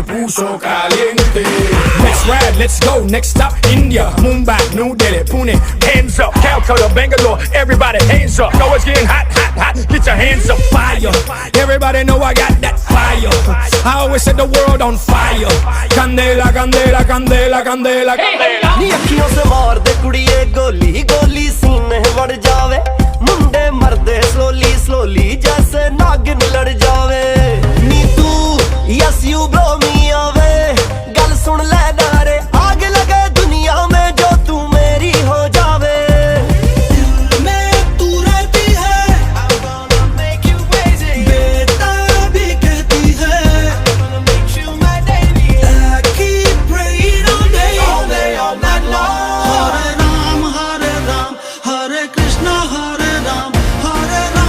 puso caliente. Let's ride, let's go, next stop India, Mumbai, New Delhi, Pune. Hands up, Calcutta, Bangalore, everybody hands up. Know it's getting hot, hot, hot, get your hands up. Fire, everybody know I got that fire. I always set the world on fire. Candela, candela, candela, candela, candela. नी अखियों से मार दे कुड़िए गोली गोली सीने बढ़ जावे मुंडे मरदे slowly slowly जैसे नागिन लड़ जावे